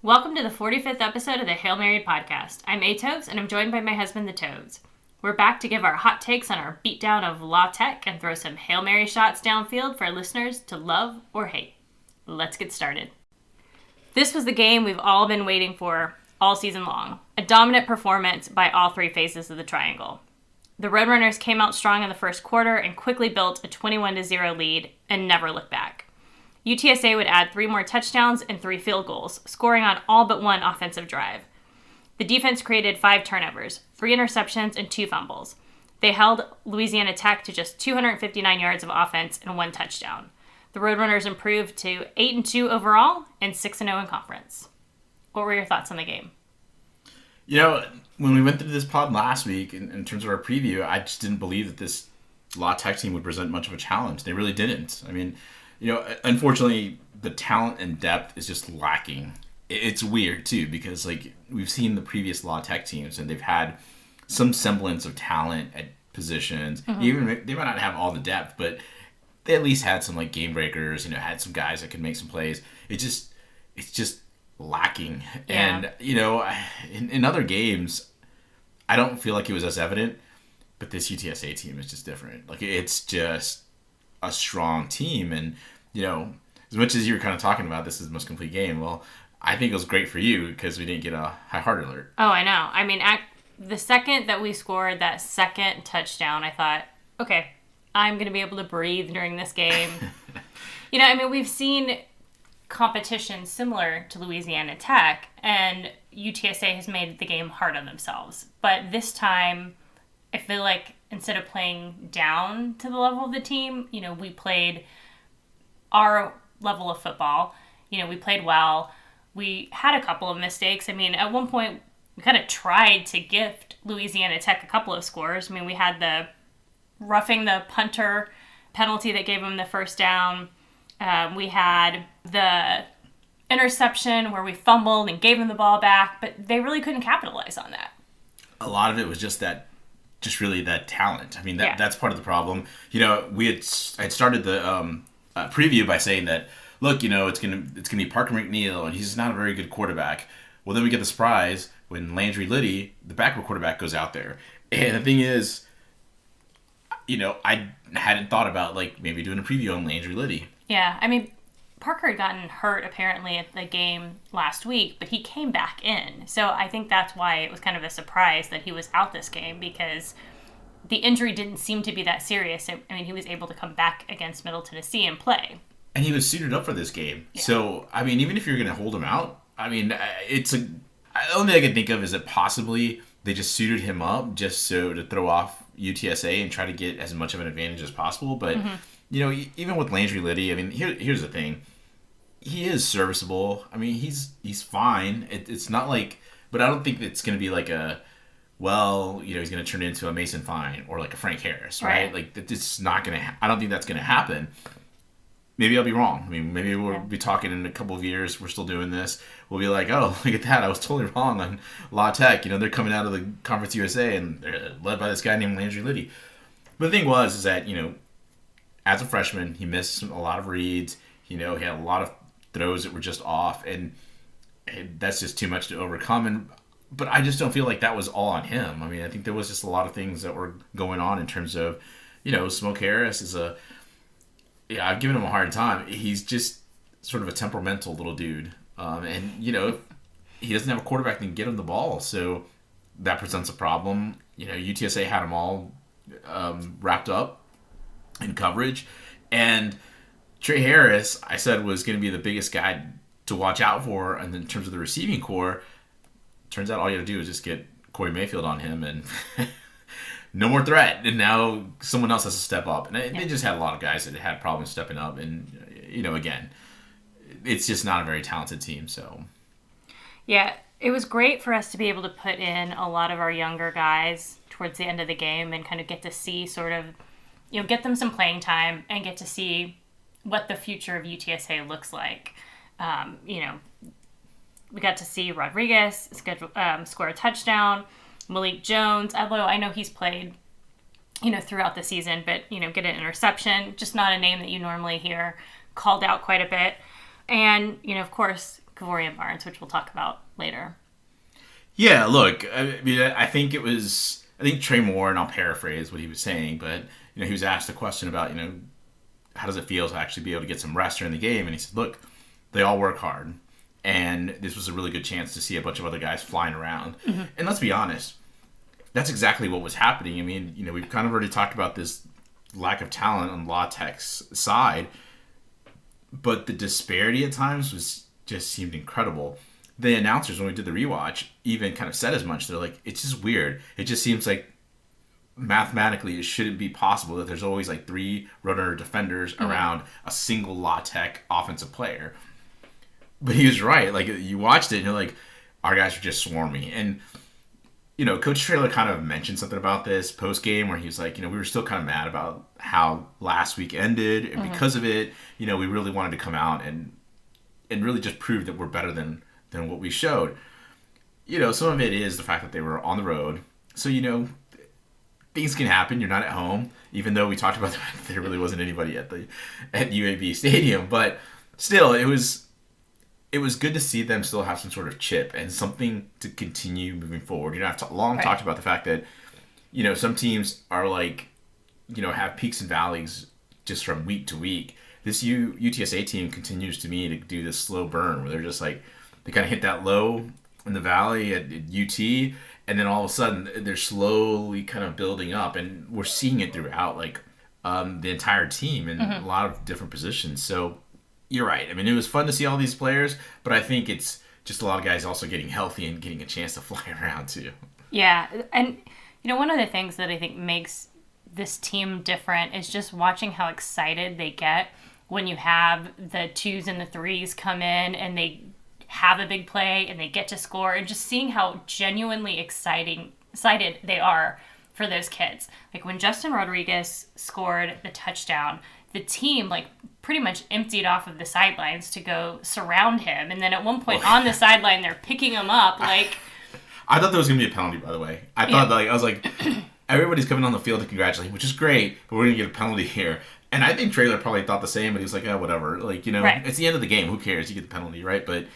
Welcome to the 45th episode of the Hail Married podcast. I'm Atos, and I'm joined by my husband, the Toads. We're back to give our hot takes on our beatdown of La Tech and throw some Hail Mary shots downfield for our listeners to love or hate. Let's get started. This was the game we've all been waiting for all season long. A dominant performance by all three phases of the triangle. The Roadrunners came out strong in the first quarter and quickly built a 21-0 lead and never looked back. UTSA would add 3 more touchdowns and 3 field goals, scoring on all but one offensive drive. The defense created 5 turnovers, 3 interceptions, and 2 fumbles. They held Louisiana Tech to just 259 yards of offense and 1 touchdown. The Roadrunners improved to 8-2 overall and 6-0 in conference. What were your thoughts on the game? You know, when we went through this pod last week, in terms of our preview, I just didn't believe that this La Tech team would present much of a challenge. They really didn't. I mean, you know, unfortunately, the talent and depth is just lacking. It's weird, too, because, like, we've seen the previous La Tech teams, and they've had some semblance of talent at positions. Mm-hmm. Even they might not have all the depth, but they at least had some, like, game breakers, you know, had some guys that could make some plays. It's just lacking. Yeah. And, you know, in other games, I don't feel like it was as evident, but this UTSA team is just different. Like, it's just a strong team, and you know, as much as you were kind of talking about this is the most complete game, well, I think it was great for you because we didn't get a high heart alert. Oh, I know. I mean, the second that we scored that second touchdown, I thought, okay, I'm going to be able to breathe during this game. You know, I mean, we've seen competition similar to Louisiana Tech, and UTSA has made the game hard on themselves. But this time, I feel like instead of playing down to the level of the team, you know, we played our level of football. You know, we played well. We had a couple of mistakes. I mean, at one point, we kind of tried to gift Louisiana Tech a couple of scores. I mean, we had the roughing the punter penalty that gave them the first down. We had the interception where we fumbled and gave them the ball back, but they really couldn't capitalize on that. A lot of it was just really that talent. I mean, that's part of the problem. You know, I'd started the preview by saying that, look, you know, it's gonna be Parker McNeil, and he's not a very good quarterback. Well, then we get the surprise when Landry Liddy, the backup quarterback, goes out there. And the thing is, you know, I hadn't thought about, like, maybe doing a preview on Landry Liddy. Yeah, I mean, Parker had gotten hurt apparently at the game last week, but he came back in. So I think that's why it was kind of a surprise that he was out this game, because the injury didn't seem to be that serious. I mean, he was able to come back against Middle Tennessee and play. And he was suited up for this game. Yeah. So, I mean, even if you're going to hold him out, I mean, the only thing I can think of is that possibly they just suited him up just so to throw off UTSA and try to get as much of an advantage as possible. But, you know, even with Landry Liddy, I mean, here's the thing. He is serviceable. I mean, he's fine. It's not like, but I don't think it's going to be like you know, he's going to turn into a Mason Fine or like a Frank Harris, right? Like, it's not going to, I don't think that's going to happen. Maybe I'll be wrong. I mean, maybe we'll be talking in a couple of years. We're still doing this. We'll be like, oh, look at that. I was totally wrong on La Tech. You know, they're coming out of the Conference USA and they're led by this guy named Landry Liddy. But the thing is that, you know, as a freshman, he missed a lot of reads. You know, he had a lot of throws that were just off, and that's just too much to overcome. But I just don't feel like that was all on him. I mean, I think there was just a lot of things that were going on in terms of, you know, Smoke Harris is I've given him a hard time. He's just sort of a temperamental little dude. And, you know, he doesn't have a quarterback that can get him the ball, so that presents a problem. You know, UTSA had him all wrapped up in coverage, and Trey Harris, I said, was going to be the biggest guy to watch out for, and in terms of the receiving core, turns out all you have to do is just get Corey Mayfield on him, and no more threat. And now someone else has to step up. And they just had a lot of guys that had problems stepping up. And, you know, again, it's just not a very talented team. So, yeah, it was great for us to be able to put in a lot of our younger guys towards the end of the game and kind of get to see sort of, you know, get them some playing time and get to see what the future of UTSA looks like. You know, we got to see Rodriguez score a touchdown, Malik Jones, although I know he's played, you know, throughout the season, but, you know, get an interception, just not a name that you normally hear called out quite a bit. And, you know, of course, Kevorian Barnes, which we'll talk about later. Yeah, look, I mean, I think Trey Moore, and I'll paraphrase what he was saying, but, he was asked a question about, how does it feel to actually be able to get some rest during the game? And he said, look, they all work hard. And this was a really good chance to see a bunch of other guys flying around. Mm-hmm. And let's be honest, that's exactly what was happening. I mean, we've kind of already talked about this lack of talent on La Tech's side, but the disparity at times just seemed incredible. The announcers, when we did the rewatch, even kind of said as much. They're like, it's just weird. It just seems like mathematically it shouldn't be possible that there's always like 3 runner defenders around a single La Tech offensive player. But he was right. Like, you watched it and you're like, our guys are just swarming. And, Coach Traylor kind of mentioned something about this post-game where he was like, we were still kind of mad about how last week ended. And because of it, we really wanted to come out and really just prove that we're better than what we showed. Some of it is the fact that they were on the road. So, things can happen. You're not at home, even though we talked about the fact that there really wasn't anybody at UAB Stadium. But still, it was good to see them still have some sort of chip and something to continue moving forward. I've talked about the fact that, some teams are like, have peaks and valleys just from week to week. This UTSA team continues to me to do this slow burn where they're just like, they kind of hit that low in the valley at UT, and then all of a sudden they're slowly kind of building up, and we're seeing it throughout the entire team in a lot of different positions. So you're right. I mean, it was fun to see all these players, but I think it's just a lot of guys also getting healthy and getting a chance to fly around too. Yeah, and one of the things that I think makes this team different is just watching how excited they get when you have the 2s and the 3s come in and they have a big play and they get to score, and just seeing how genuinely excited they are for those kids. Like when Justin Rodriguez scored the touchdown, the team pretty much emptied off of the sidelines to go surround him, and then at one point on the sideline they're picking him up I thought there was gonna be a penalty, by the way. I thought I was like, everybody's coming on the field to congratulate him, which is great, but we're gonna get a penalty here. And I think Traylor probably thought the same, but he was like, whatever. Right. It's the end of the game. Who cares? You get the penalty, right? But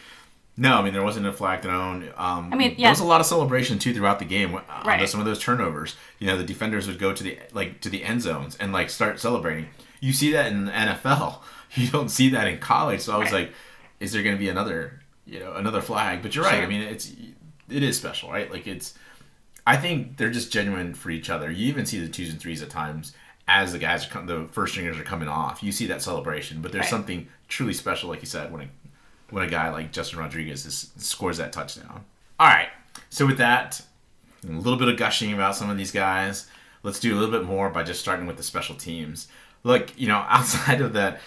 no, I mean, there wasn't a flag thrown. There was a lot of celebration too throughout the game. On some of those turnovers, the defenders would go to the end zones and start celebrating. You see that in the NFL. You don't see that in college. So I was like, is there going to be another flag? But you're right. I mean, it is special, right? I think they're just genuine for each other. You even see the 2s and 3s at times as the guys the first stringers are coming off. You see that celebration, but there's something truly special, like you said, when a guy like Justin Rodriguez scores that touchdown. All right. So with that, a little bit of gushing about some of these guys. Let's do a little bit more by just starting with the special teams. Look, outside of that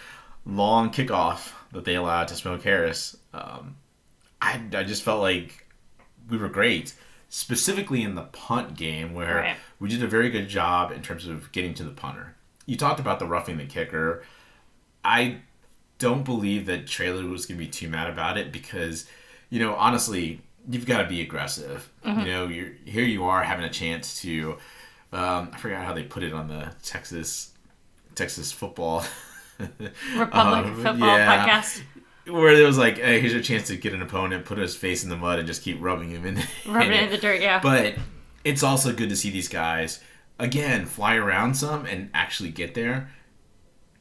long kickoff that they allowed to Smoke Harris, I just felt like we were great, specifically in the punt game where we did a very good job in terms of getting to the punter. You talked about the roughing the kicker. I don't believe that Traylor was going to be too mad about it because, honestly, you've got to be aggressive. Here you are having a chance to, I forgot how they put it on the Texas football. Republic football podcast. Where it was like, hey, here's your chance to get an opponent, put his face in the mud, and just keep rubbing him in. Rubbing it in the dirt, yeah. But it's also good to see these guys, again, fly around some and actually get there.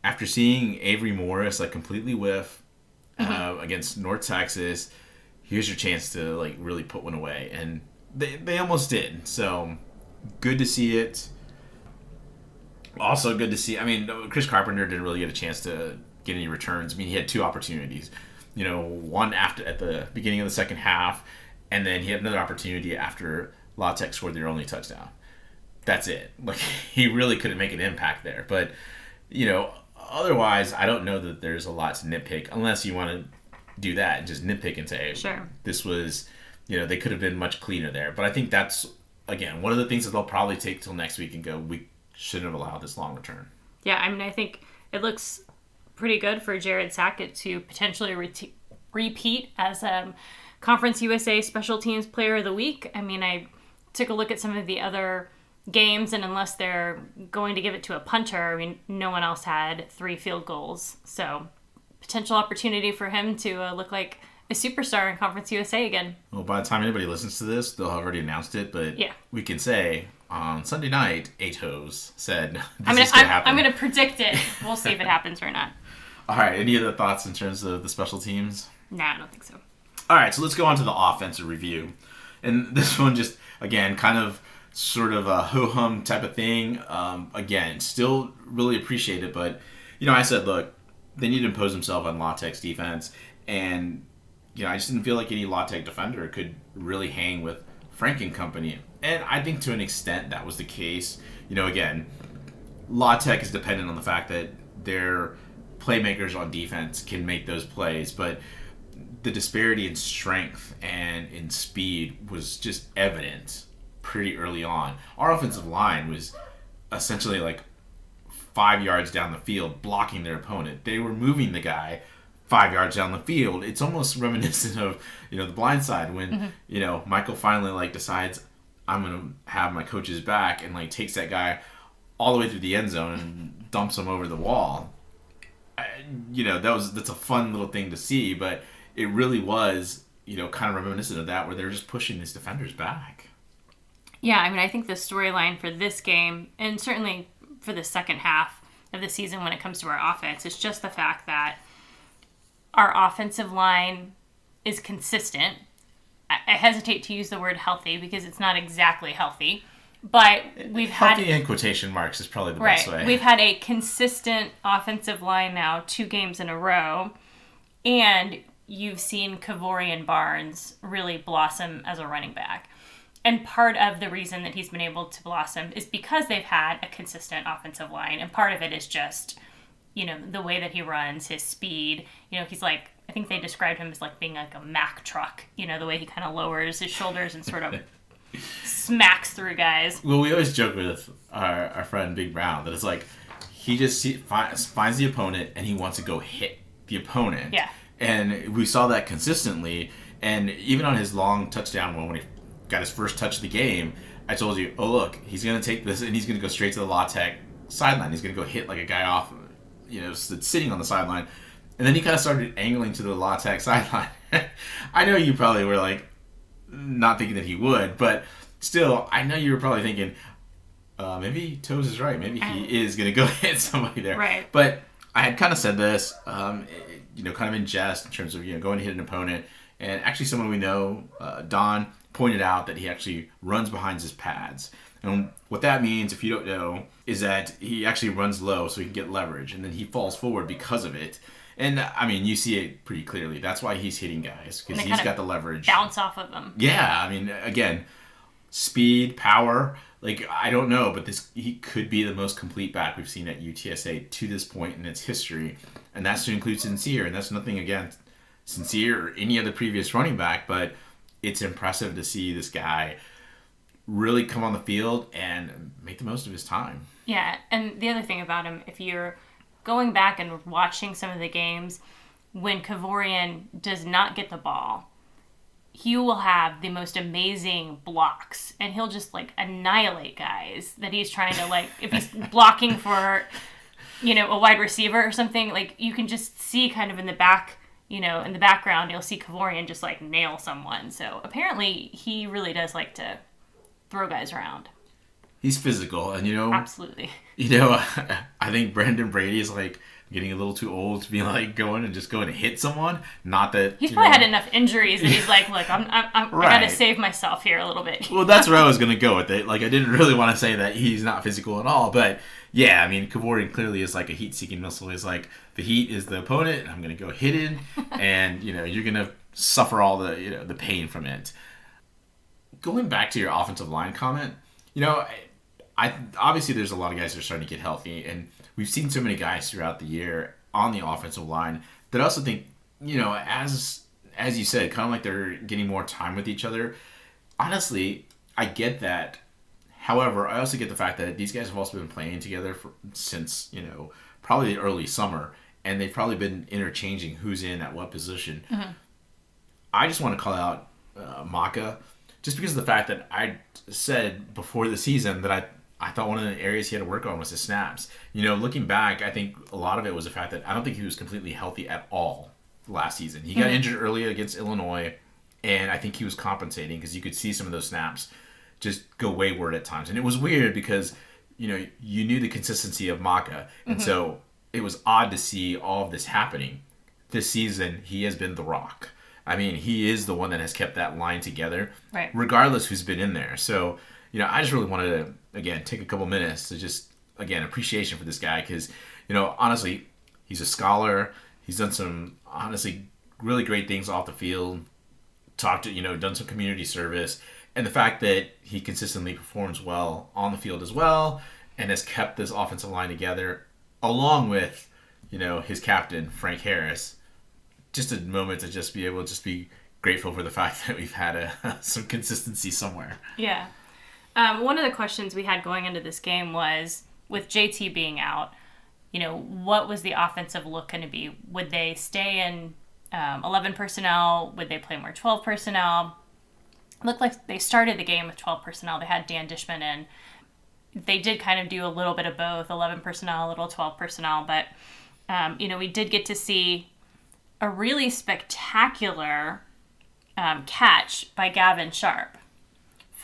After seeing Avery Morris completely whiff against North Texas, here's your chance to really put one away, and they almost did. So good to see it. Also good to see. I mean, Chris Carpenter didn't really get a chance to get any returns. I mean, he had 2 opportunities. One at the beginning of the second half, and then he had another opportunity after La Tech scored their only touchdown. That's it. He really couldn't make an impact there, but otherwise, I don't know that there's a lot to nitpick unless you want to do that and just nitpick and say, sure, this was, they could have been much cleaner there. But I think that's, again, one of the things that they'll probably take till next week and go, we shouldn't have allowed this long return. Yeah, I mean, I think it looks pretty good for Jared Sackett to potentially repeat as Conference USA Special Teams Player of the Week. I mean, I took a look at some of the other games, and unless they're going to give it to a punter, I mean, no one else had 3 field goals. So potential opportunity for him to look like a superstar in Conference USA again. Well, by the time anybody listens to this, they'll have already announced it, but we can say on Sunday night, Atos said this is going to happen. I'm going to predict it. We'll see if it happens or not. All right, any other thoughts in terms of the special teams? Nah, I don't think so. All right, so let's go on to the offensive review. And this one just, again, kind of sort of a ho-hum type of thing. Again, still really appreciate it, but, I said, look, they need to impose themselves on La Tech's defense, and, I just didn't feel like any La Tech defender could really hang with Frank and company. And I think to an extent that was the case. Again, La Tech is dependent on the fact that their playmakers on defense can make those plays, but the disparity in strength and in speed was just evident pretty early on. Our offensive line was essentially like 5 yards down the field blocking their opponent. They were moving the guy 5 yards down the field. It's almost reminiscent of, the blind side when, Michael finally decides I'm going to have my coach's back and takes that guy all the way through the end zone and dumps him over the wall. That's a fun little thing to see, but it really was, kind of reminiscent of that where they're just pushing these defenders back. Yeah, I think the storyline for this game, and certainly for the second half of the season when it comes to our offense, is just the fact that our offensive line is consistent. I hesitate to use the word healthy because it's not exactly healthy. But we've had... Healthy in quotation marks is probably the best way. We've had a consistent offensive line now 2 games in a row. And you've seen Kevorian Barnes really blossom as a running back. And part of the reason that he's been able to blossom is because they've had a consistent offensive line. And part of it is just, the way that he runs, his speed. He's I think they described him as being like a Mack truck. The way he kind of lowers his shoulders and sort of... smacks through guys. Well, we always joke with our friend Big Brown that it's he just finds the opponent and he wants to go hit the opponent. Yeah. And we saw that consistently. And even on his long touchdown one, when he got his first touch of the game, I told you, oh, look, he's going to take this and he's going to go straight to the La Tech sideline. He's going to go hit a guy off, that's sitting on the sideline. And then he kind of started angling to the La Tech sideline. I know you probably were not thinking that he would, but still, I know you were probably thinking, maybe Toes is right. Maybe he is going to go hit somebody there. Right. But I had kind of said this, kind of in jest in terms of, going to hit an opponent. And actually someone we know, Don, pointed out that he actually runs behind his pads. And what that means, if you don't know, is that he actually runs low so he can get leverage. And then he falls forward because of it. And, you see it pretty clearly. That's why he's hitting guys, because he's got the leverage. Bounce off of them. Yeah, again, speed, power, I don't know, but he could be the most complete back we've seen at UTSA to this point in its history. And that's to include Sincere, and that's nothing against Sincere or any other previous running back, but it's impressive to see this guy really come on the field and make the most of his time. Yeah, and the other thing about him, if you're going back and watching some of the games, when Kevorian does not get the ball, he will have the most amazing blocks, and he'll just annihilate guys that he's trying to if he's blocking for, a wide receiver or something, you can just see kind of in the back, in the background, you'll see Kevorian just nail someone. So apparently he really does like to throw guys around. He's physical, and absolutely. I think Brandon Brady is getting a little too old to be going and hit someone. Not that he's probably had enough injuries that he's look, I'm right. I gotta save myself here a little bit. Well, that's where I was gonna go with it. I didn't really want to say that he's not physical at all, but yeah, Kevorian clearly is a heat-seeking missile. He's the heat is the opponent, and I'm gonna go hit it, and you're gonna suffer all the the pain from it. Going back to your offensive line comment, I obviously there's a lot of guys that are starting to get healthy, and we've seen so many guys throughout the year on the offensive line that I also think, as you said, kind of they're getting more time with each other. Honestly, I get that. However, I also get the fact that these guys have also been playing together since, probably the early summer, and they've probably been interchanging who's in at what position. Mm-hmm. I just want to call out Maka, just because of the fact that I said before the season that I thought one of the areas he had to work on was his snaps. Looking back, I think a lot of it was the fact that I don't think he was completely healthy at all last season. He got injured early against Illinois, and I think he was compensating because you could see some of those snaps just go wayward at times. And it was weird because, you knew the consistency of Maka. And so it was odd to see all of this happening. This season, he has been the rock. I mean, he is the one that has kept that line together, right, regardless who's been in there. So, I just really wanted to, again, take a couple minutes to just, again, appreciation for this guy because, honestly, he's a scholar. He's done some, honestly, really great things off the field. Done some community service. And the fact that he consistently performs well on the field as well and has kept this offensive line together, along with, his captain, Frank Harris, just a moment to just be able to just be grateful for the fact that we've had some consistency somewhere. Yeah. One of the questions we had going into this game was, with JT being out, what was the offensive look going to be? Would they stay in 11 personnel? Would they play more 12 personnel? It looked like they started the game with 12 personnel. They had Dan Dishman in. They did kind of do a little bit of both, 11 personnel, a little 12 personnel. But, we did get to see a really spectacular catch by Gavin Sharp.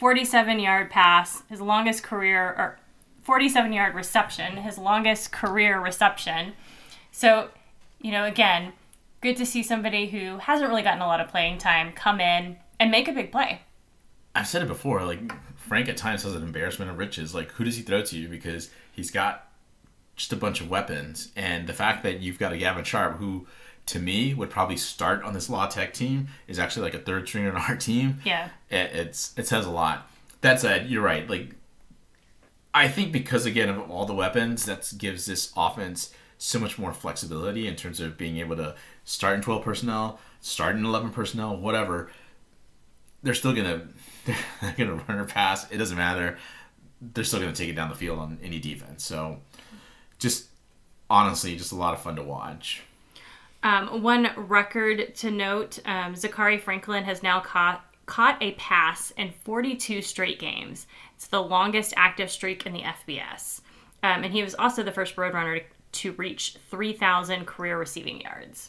47-yard pass, his longest career, or 47-yard reception, his longest career reception. So, again, good to see somebody who hasn't really gotten a lot of playing time come in and make a big play. I've said it before, Frank at times has an embarrassment of riches. Who does he throw to? Because he's got just a bunch of weapons. And the fact that you've got a Gavin Sharp who, to me, would probably start on this La Tech team is actually a third stringer in our team. Yeah. It says a lot. That said, you're right. I think because, again, of all the weapons, that gives this offense so much more flexibility in terms of being able to start in 12 personnel, start in 11 personnel, whatever. They're still they're gonna run or pass. It doesn't matter. They're still gonna take it down the field on any defense. So, just honestly, just a lot of fun to watch. One record to note: Zachary Franklin has now caught a pass in 42 straight games. It's the longest active streak in the FBS, and he was also the first Roadrunner to reach 3,000 career receiving yards,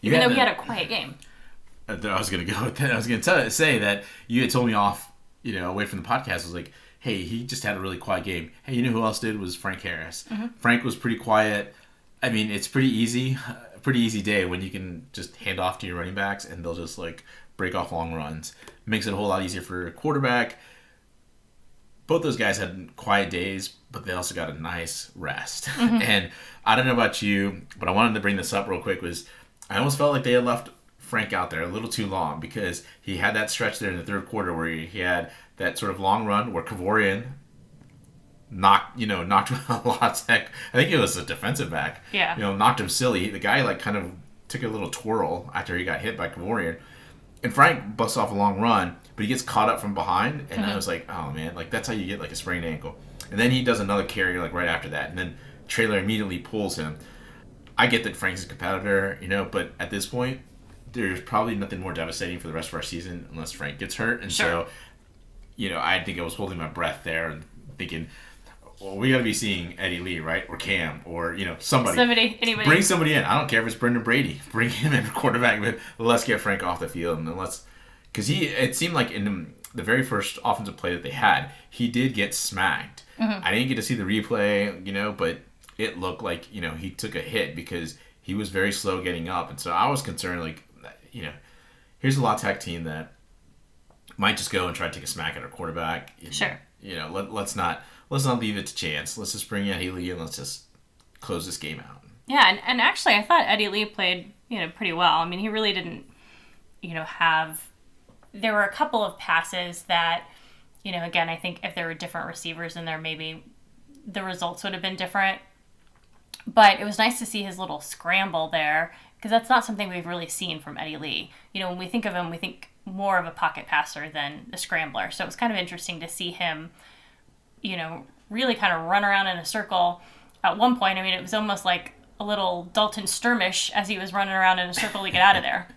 even though he had a quiet game. I was going to go with that. I was going to say that you had told me off, away from the podcast. I was like, hey, he just had a really quiet game. Hey, who else did? Was Frank Harris. Mm-hmm. Frank was pretty quiet. I mean, it's pretty easy day when you can just hand off to your running backs and they'll just break off long runs. Makes it a whole lot easier for a quarterback. Both those guys had quiet days, but they also got a nice rest. Mm-hmm. And I don't know about you, but I wanted to bring this up real quick. I almost felt like they had left Frank out there a little too long because he had that stretch there in the third quarter where he had that sort of long run where Kevorian knocked a lot. I think it was a defensive back. Yeah. Knocked him silly. The guy kind of took a little twirl after he got hit by Kevorian. And Frank busts off a long run, but he gets caught up from behind. And I was like, oh man, that's how you get a sprained ankle. And then he does another carry right after that. And then Traylor immediately pulls him. I get that Frank's a competitor, but at this point, there's probably nothing more devastating for the rest of our season unless Frank gets hurt. And sure. So, I think I was holding my breath there and thinking, well, we got to be seeing Eddie Lee, right? Or Cam, or, somebody. Anybody. Bring somebody in. I don't care if it's Brendan Brady. Bring him in quarterback, but let's get Frank off the field. And because it seemed like in the very first offensive play that they had, he did get smacked. Mm-hmm. I didn't get to see the replay, but it looked like, he took a hit because he was very slow getting up. And so I was concerned, here's a La Tech team that might just go and try to take a smack at our quarterback. Sure. Let's not leave it to chance. Let's just bring Eddie Lee and let's just close this game out. Yeah, and actually I thought Eddie Lee played, pretty well. I mean, he really didn't, there were a couple of passes that, again, I think if there were different receivers in there, maybe the results would have been different. But it was nice to see his little scramble there, because that's not something we've really seen from Eddie Lee. When we think of him, we think more of a pocket passer than a scrambler. So it was kind of interesting to see him, really kind of run around in a circle. At one point, I mean, it was almost like a little Dalton Sturmish as he was running around in a circle to get out of there.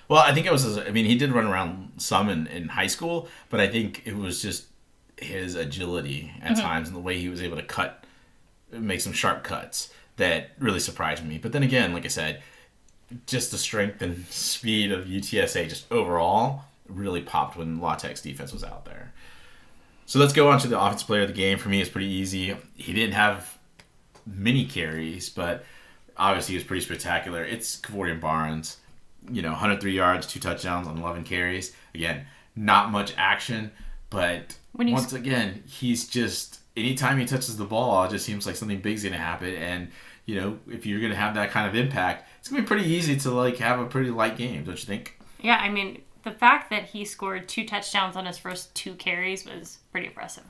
Well, I think he did run around some in high school, but I think it was just his agility at mm-hmm. times and the way he was able to make some sharp cuts that really surprised me. But then again, like I said, just the strength and speed of UTSA just overall really popped when La Tech's defense was out there. So let's go on to the offensive player of the game. For me, it's pretty easy. He didn't have many carries, but obviously he was pretty spectacular. It's Kevorian Barnes. 103 yards, 2 touchdowns on 11 carries. Again, not much action, but once again, he's just, anytime he touches the ball, it just seems like something big's going to happen. And, if you're going to have that kind of impact, it's going to be pretty easy to, have a pretty light game, don't you think? Yeah, I mean, the fact that he scored 2 touchdowns on his first 2 carries was pretty impressive.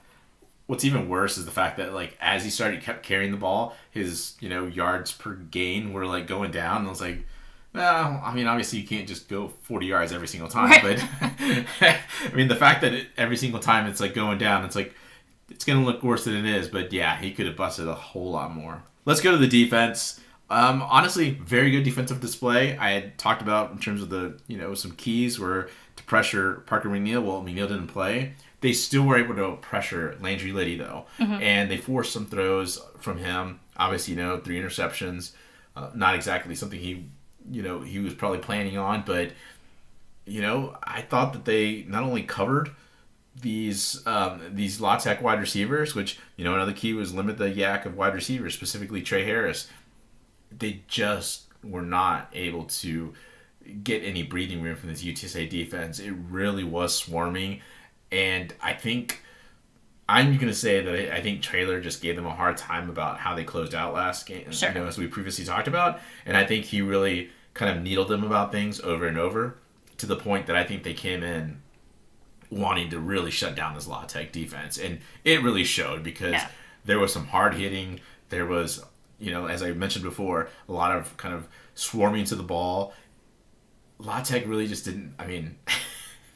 What's even worse is the fact that, as he kept carrying the ball, his, yards per gain were, going down. And I was like, well, I mean, obviously you can't just go 40 yards every single time. Right. But, I mean, the fact that every single time it's, going down, it's it's going to look worse than it is. But, yeah, he could have busted a whole lot more. Let's go to the defense. Honestly, very good defensive display. I had talked about in terms of the, some keys were to pressure Parker McNeil. Well, McNeil didn't play. They still were able to pressure Landry Liddy, though. Mm-hmm. And they forced some throws from him. Obviously, 3 interceptions. Not exactly something he was probably planning on. But, I thought that they not only covered these La Tech wide receivers, which, another key was limit the yak of wide receivers, specifically Trey Harris. They just were not able to get any breathing room from this UTSA defense. It really was swarming. And I think I'm going to say that I think Traylor just gave them a hard time about how they closed out last game, sure. As we previously talked about. And I think he really kind of needled them about things over and over to the point that I think they came in wanting to really shut down this La Tech defense. And it really showed because there was some hard hitting. There was, as I mentioned before, a lot of kind of swarming to the ball. La Tech really just didn't,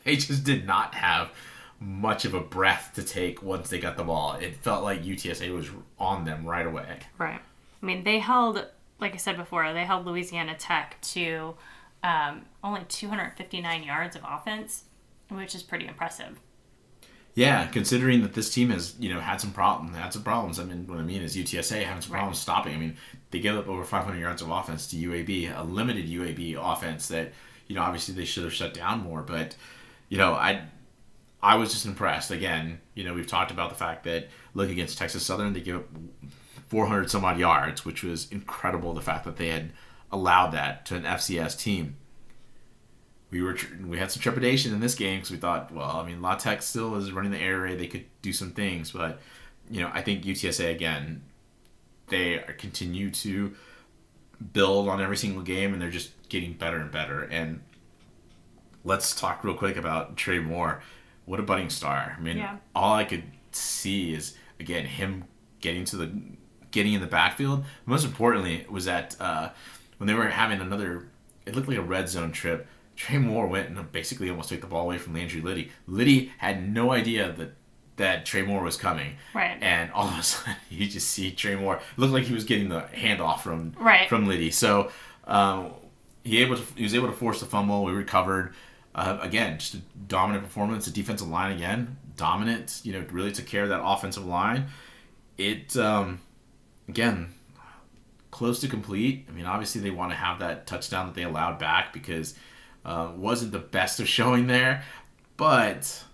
they just did not have much of a breath to take once they got the ball. It felt like UTSA was on them right away. Right. I mean, they held, like I said before, they held Louisiana Tech to only 259 yards of offense, which is pretty impressive. Yeah, considering that this team has, had some problems. I mean, what I mean is UTSA having some problems stopping. I mean, they gave up over 500 yards of offense to UAB, a limited UAB offense that, obviously they should have shut down more. But, I was just impressed. Again, we've talked about the fact that, look, against Texas Southern, they gave up 400 some odd yards, which was incredible, the fact that they had allowed that to an FCS team. We had some trepidation in this game because we thought, well, La Tech still is running the air raid. They could do some things. But, I think UTSA, again, they continue to build on every single game, and they're just getting better and better. And let's talk real quick about Trey Moore. What a budding star. All I could see is, again, him getting in the backfield. Most importantly was that when they were having it looked like a red zone trip, Trey Moore went and basically almost took the ball away from Landry Liddy. Liddy had no idea that Trey Moore was coming. Right. And all of a sudden, you just see Trey Moore. It looked like he was getting the handoff from Liddy. So he was able to force the fumble. We recovered. Again, just a dominant performance. The defensive line, again, dominant. Really took care of that offensive line. It, again, close to complete. Obviously they want to have that touchdown that they allowed back because wasn't the best of showing there. But,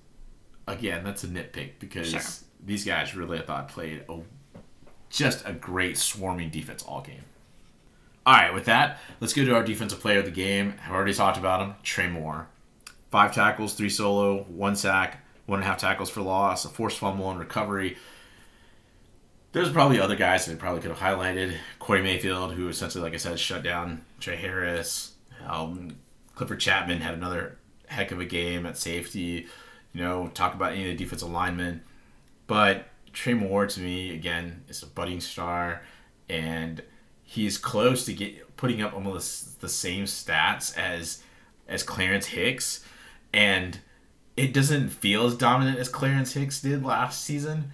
again, that's a nitpick because these guys really, I thought, played just a great swarming defense all game. All right, with that, let's go to our defensive player of the game. I've already talked about him, Trey Moore. 5 tackles, 3 solo, 1 sack, 1.5 tackles for loss, a forced fumble and recovery. There's probably other guys that I probably could have highlighted. Corey Mayfield, who essentially, like I said, shut down Trey Harris. Clifford Chapman had another heck of a game at safety. Talk about any of the defensive linemen. But Trey Moore, to me, again, is a budding star. And he's close to putting up almost the same stats as Clarence Hicks. And it doesn't feel as dominant as Clarence Hicks did last season.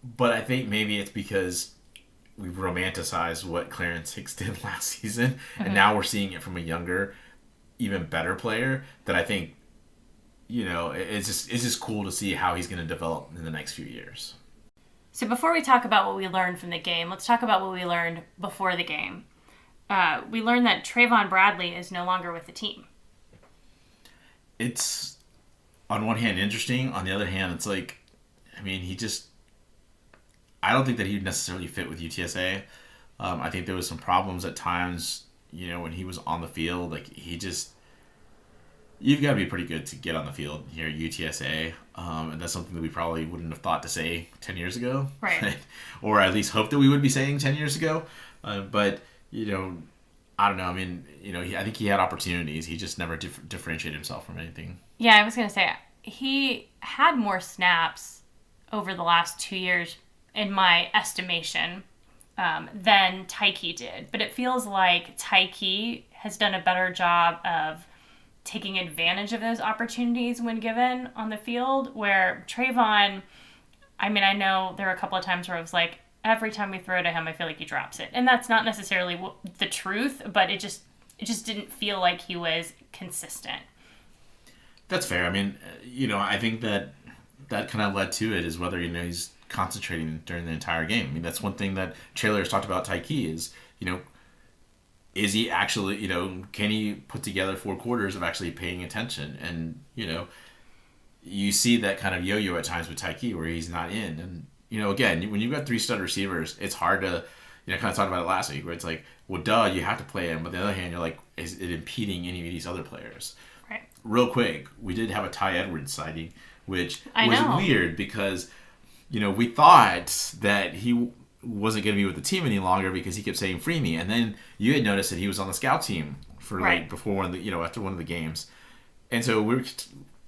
But I think maybe it's because we've romanticized what Clarence Hicks did last season. Mm-hmm. And now we're seeing it from a younger, even better player that I think, it's just cool to see how he's going to develop in the next few years. So before we talk about what we learned from the game, let's talk about what we learned before the game. we learned that Trayvon Bradley is no longer with the team. It's, on one hand, interesting. On the other hand, it's like, I mean, I don't think that he'd necessarily fit with UTSA. I think there was some problems at times, when he was on the field. Like, you've got to be pretty good to get on the field here at UTSA. And that's something that we probably wouldn't have thought to say 10 years ago. Right. Or at least hope that we would be saying 10 years ago. But, I don't know. I mean, I think he had opportunities. He just never differentiated himself from anything. Yeah, I was going to say, he had more snaps over the last 2 years, in my estimation, than Tyke did. But it feels like Tyke has done a better job of taking advantage of those opportunities when given on the field, where Trayvon, I mean, I know there are a couple of times where I was like, every time we throw to him, I feel like he drops it. And that's not necessarily the truth, but it just didn't feel like he was consistent. That's fair. I mean, I think that kind of led to it is whether, he's concentrating during the entire game. I mean, that's one thing that Traylor has talked about Tyke is, is he actually, can he put together 4 quarters of actually paying attention? And, you see that kind of yo-yo at times with Tyke where he's not in. And, again, when you've got 3 stud receivers, it's hard to, kind of talked about it last week where it's like, well, duh, you have to play him. But on the other hand, you're like, is it impeding any of these other players? Right. Real quick, we did have a Ty Edwards sighting, which was weird because, we thought that he wasn't going to be with the team any longer because he kept saying free me. And then you had noticed that he was on the scout team for before one of the, after one of the games. And so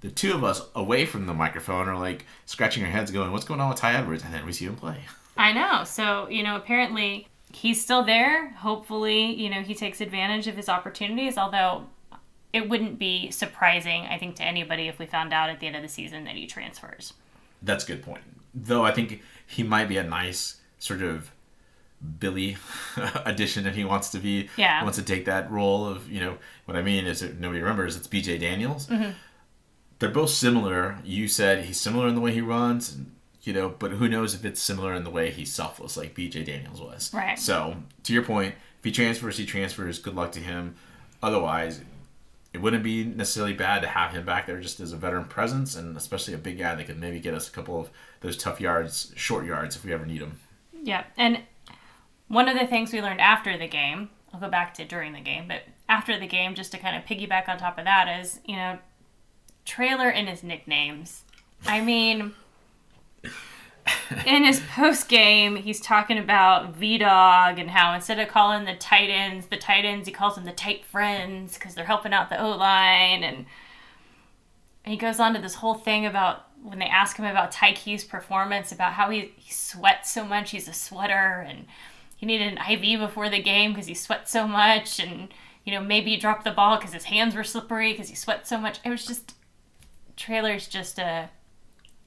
the 2 of us away from the microphone are like scratching our heads going, what's going on with Ty Edwards? And then we see him play. I know. So, apparently he's still there. Hopefully, he takes advantage of his opportunities, although it wouldn't be surprising, I think, to anybody if we found out at the end of the season that he transfers. That's a good point. Though I think he might be a nice sort of Billy addition if he wants to be. Yeah. Wants to take that role of, what I mean is, if nobody remembers, it's BJ Daniels. Mm-hmm. They're both similar. You said he's similar in the way he runs, and, but who knows if it's similar in the way he's selfless like BJ Daniels was. Right. So, to your point, if he transfers. Good luck to him. Otherwise, it wouldn't be necessarily bad to have him back there just as a veteran presence, and especially a big guy that could maybe get us a couple of those tough yards, short yards, if we ever need them. Yeah, and one of the things we learned after the game, I'll go back to during the game, but after the game, just to kind of piggyback on top of that is, Traylor and his nicknames. I mean, in his post-game, he's talking about V-Dog and how instead of calling the tight ends, he calls them the tight friends because they're helping out the O-line. And he goes on to this whole thing about when they ask him about Tyke's performance, about how he sweats so much, he's a sweater, and he needed an IV before the game because he sweats so much, and, maybe he dropped the ball because his hands were slippery because he sweats so much. It was just, Traylor's just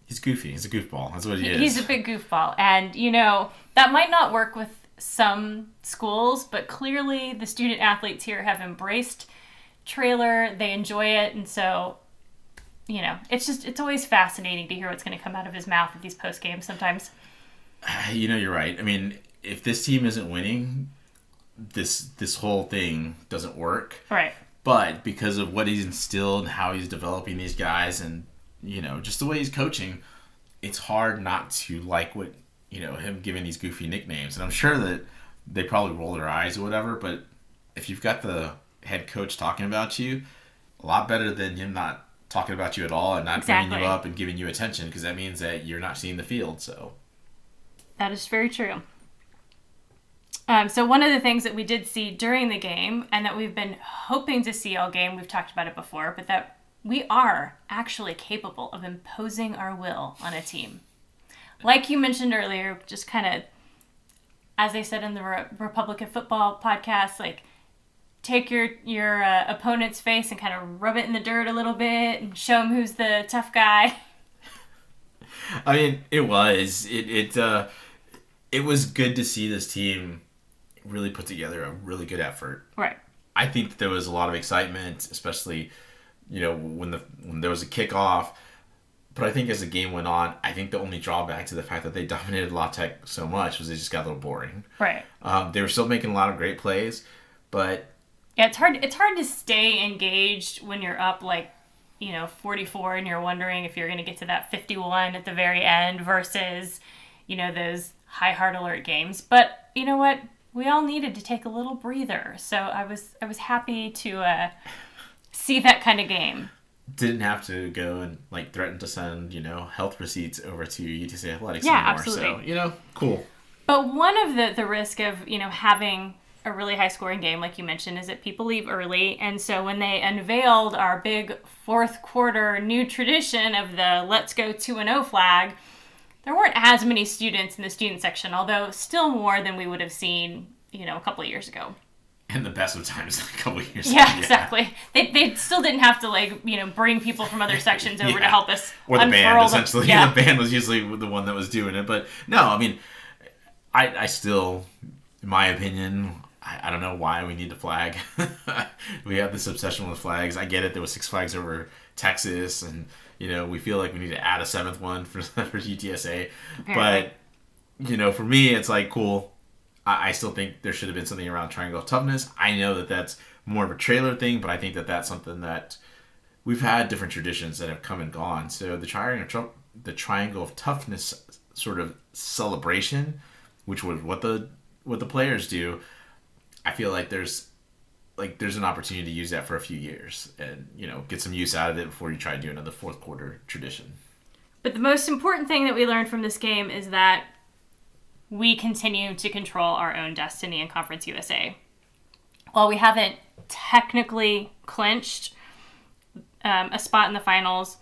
He's goofy. He's a goofball. That's what he is. He's a big goofball. And, that might not work with some schools, but clearly the student athletes here have embraced Traylor. They enjoy it. And so, it's always fascinating to hear what's going to come out of his mouth at these post games sometimes. You're right. I mean, if this team isn't winning, this whole thing doesn't work. Right. But because of what he's instilled and how he's developing these guys and, just the way he's coaching, it's hard not to like what, him giving these goofy nicknames. And I'm sure that they probably roll their eyes or whatever, but if you've got the head coach talking about you, a lot better than him not talking about you at all and not bringing you up and giving you attention, because that means that you're not seeing the field. So that is very true. So one of the things that we did see during the game and that we've been hoping to see all game, we've talked about it before, but that we are actually capable of imposing our will on a team. Like you mentioned earlier, just kind of, as they said in the Republican football podcast, like take your opponent's face and kind of rub it in the dirt a little bit and show him who's the tough guy. I mean, it was. It was good to see this team really put together a really good effort. Right. I think that there was a lot of excitement, especially, when there was a kickoff. But I think as the game went on, I think the only drawback to the fact that they dominated La Tech so much was they just got a little boring. Right. They were still making a lot of great plays, But yeah, it's hard to stay engaged when you're up 44 and you're wondering if you're going to get to that 51 at the very end versus, those high heart alert games. But you know what? We all needed to take a little breather. So I was happy to see that kind of game. Didn't have to go and threaten to send, health receipts over to UTSA Athletics Yeah, anymore. absolutely. So, cool. But one of the risk of, having a really high scoring game, like you mentioned, is that people leave early. And so when they unveiled our big fourth quarter new tradition of the let's go 2-0 flag, there weren't as many students in the student section, although still more than we would have seen, a couple of years ago. In the best of times, a couple of years ago. Yeah, exactly. They still didn't have to, bring people from other sections over to help us. Or the band, essentially. Yeah. The band was usually the one that was doing it. But no, I mean, I still, in my opinion, I don't know why we need the flag. We have this obsession with flags. I get it. There was 6 flags over Texas, and we feel like we need to add a 7th one for UTSA. Apparently. But for me, it's cool. I still think there should have been something around triangle of toughness. I know that that's more of a trailer thing, but I think that that's something that we've had different traditions that have come and gone. So the triangle of toughness sort of celebration, which was what the players do. I feel like there's an opportunity to use that for a few years and, get some use out of it before you try to do another fourth quarter tradition. But the most important thing that we learned from this game is that we continue to control our own destiny in Conference USA. While we haven't technically clinched a spot in the finals,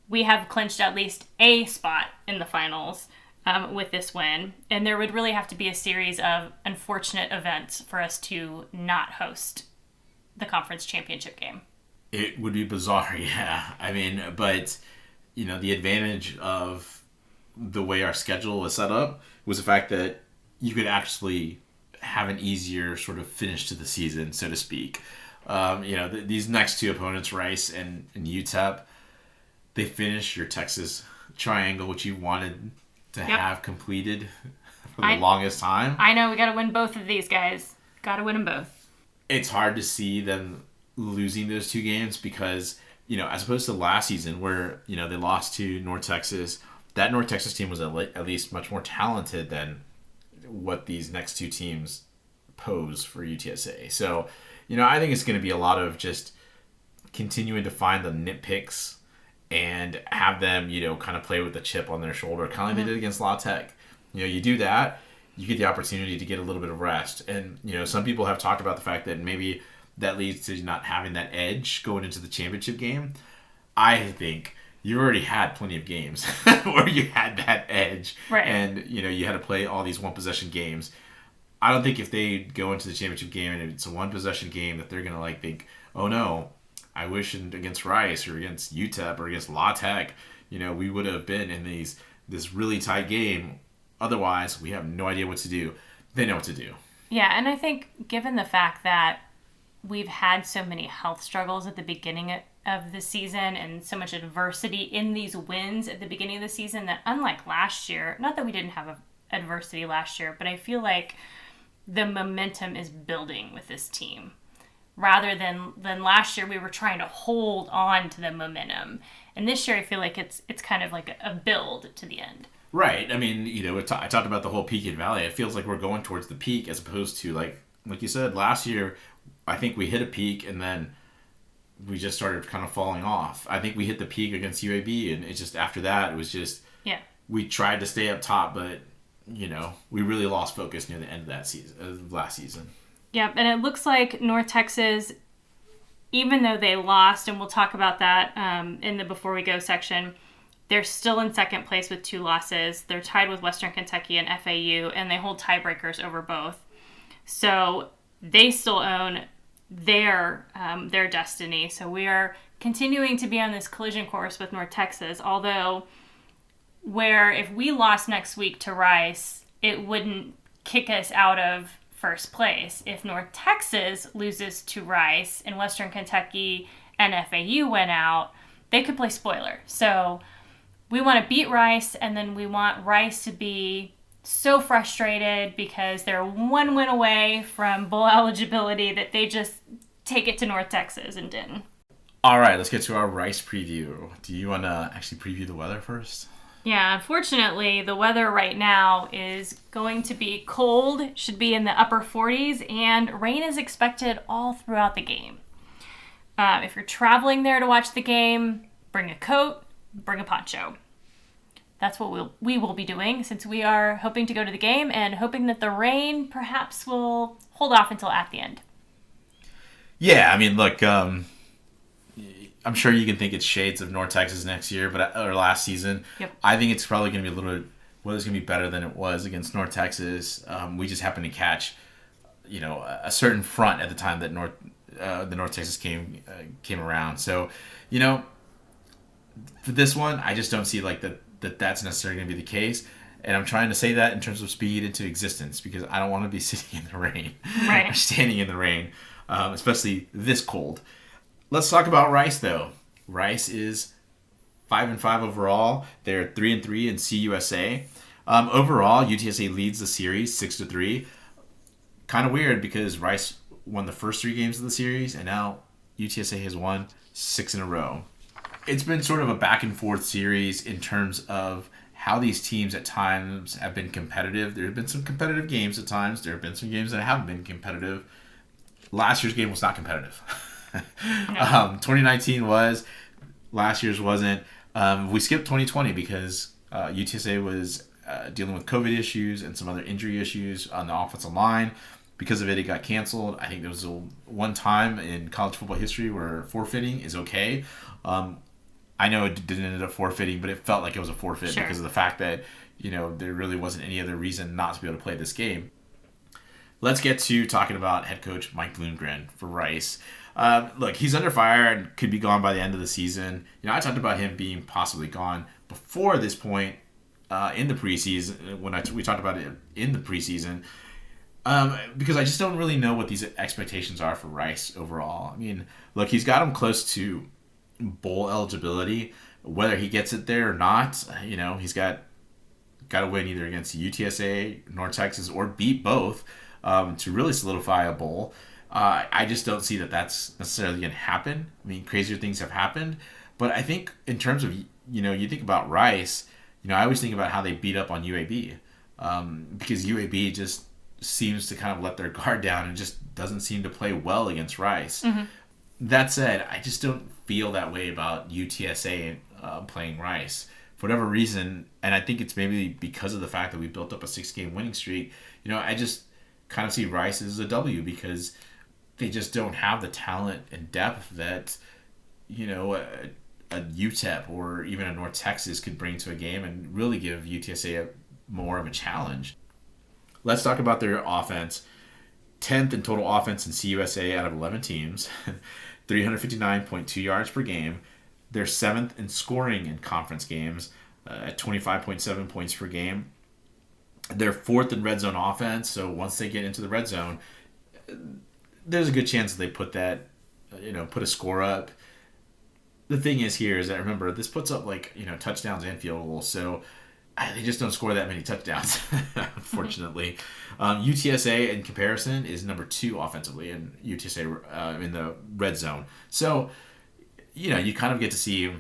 we have clinched at least a spot in the finals with this win. And there would really have to be a series of unfortunate events for us to not host the conference championship game. It would be bizarre, yeah. I mean, but, the advantage of the way our schedule was set up was the fact that you could actually have an easier sort of finish to the season, so to speak. These next 2 opponents, Rice and UTEP, they finish your Texas triangle, which you wanted to have completed for the longest time. I know, we got to win both of these guys. Got to win them both. It's hard to see them losing those 2 games because, as opposed to last season where, they lost to North Texas, that North Texas team was at least much more talented than what these next 2 teams pose for UTSA. So, I think it's going to be a lot of just continuing to find the nitpicks and have them, kind of play with the chip on their shoulder, kind of like they did against La Tech. You do that, you get the opportunity to get a little bit of rest. And, some people have talked about the fact that maybe that leads to not having that edge going into the championship game. I think you already had plenty of games where you had that edge. Right. And, you had to play all these one-possession games. I don't think if they go into the championship game and it's a one-possession game that they're going to, think, oh, no, I wish against Rice or against UTEP or against La Tech, we would have been in this really tight game. Otherwise, we have no idea what to do. They know what to do. Yeah, and I think given the fact that we've had so many health struggles at the beginning of the season and so much adversity in these wins at the beginning of the season that unlike last year, not that we didn't have adversity last year, but I feel like the momentum is building with this team. Rather than last year, we were trying to hold on to the momentum. And this year, I feel like it's kind of like a build to the end. Right. I mean, I talked about the whole peak and valley. It feels like we're going towards the peak as opposed to, like you said, last year, I think we hit a peak and then we just started kind of falling off. I think we hit the peak against UAB, and it's just after that, it was just, we tried to stay up top, but, we really lost focus near the end of that season, of last season. Yep, and it looks like North Texas, even though they lost, and we'll talk about that in the Before We Go section, they're still in second place with 2 losses. They're tied with Western Kentucky and FAU, and they hold tiebreakers over both. So they still own their destiny. So we are continuing to be on this collision course with North Texas, although where if we lost next week to Rice, it wouldn't kick us out of first place. If North Texas loses to Rice and Western Kentucky and FAU went out, they could play spoiler. So we want to beat Rice, and then we want Rice to be so frustrated because they're one win away from bowl eligibility that they just take it to North Texas and didn't. All right, let's get to our Rice preview. Do you want to actually preview the weather first? Yeah, unfortunately, the weather right now is going to be cold, should be in the upper 40s, and rain is expected all throughout the game. If you're traveling there to watch the game, bring a coat, bring a poncho. That's what we will be doing since we are hoping to go to the game and hoping that the rain perhaps will hold off until at the end. Yeah, I mean, look, I'm sure you can think it's shades of North Texas next year, or last season. Yep. I think it's probably going to be a little. Weather's going to be better than it was against North Texas. We just happened to catch, a certain front at the time that the North Texas came around. So, for this one, I just don't see that's necessarily going to be the case. And I'm trying to say that in terms of speed into existence because I don't want to be sitting in the rain or standing in the rain, especially this cold. Let's talk about Rice, though. Rice is 5-5 overall. They're 3-3 in CUSA. Overall, UTSA leads the series 6-3. Kind of weird because Rice won the first 3 games of the series, and now UTSA has won 6 in a row. It's been sort of a back and forth series in terms of how these teams at times have been competitive. There have been some competitive games at times. There have been some games that haven't been competitive. Last year's game was not competitive. 2019 was. Last year's wasn't. We skipped 2020 because UTSA was dealing with COVID issues and some other injury issues on the offensive line. Because of it, it got canceled. I think there was one time in college football history where forfeiting is okay. I know it didn't end up forfeiting, but it felt like it was a forfeit because of the fact that there really wasn't any other reason not to be able to play this game. Let's get to talking about head coach Mike Bloomgren for Rice. Look, he's under fire and could be gone by the end of the season. I talked about him being possibly gone before this point in the preseason when we talked about it in the preseason because I just don't really know what these expectations are for Rice overall. I mean, look, he's got him close to bowl eligibility. Whether he gets it there or not, he's got to win either against UTSA, North Texas, or beat both to really solidify a bowl. I just don't see that that's necessarily going to happen. I mean, crazier things have happened. But I think in terms of, you think about Rice, I always think about how they beat up on UAB. Because UAB just seems to kind of let their guard down and just doesn't seem to play well against Rice. Mm-hmm. That said, I just don't feel that way about UTSA playing Rice. For whatever reason, and I think it's maybe because of the fact that we built up a 6-game winning streak, I just kind of see Rice as a W because they just don't have the talent and depth that, a UTEP or even a North Texas could bring to a game and really give UTSA more of a challenge. Let's talk about their offense. 10th in total offense in CUSA out of 11 teams, 359.2 yards per game. They're 7th in scoring in conference games at 25.7 points per game. They're 4th in red zone offense, so once they get into the red zone, there's a good chance that they put a score up. The thing is remember, this puts up touchdowns and field goals, so they just don't score that many touchdowns, unfortunately. UTSA, in comparison, is number 2 offensively, and UTSA in the red zone. So, you kind of get to see,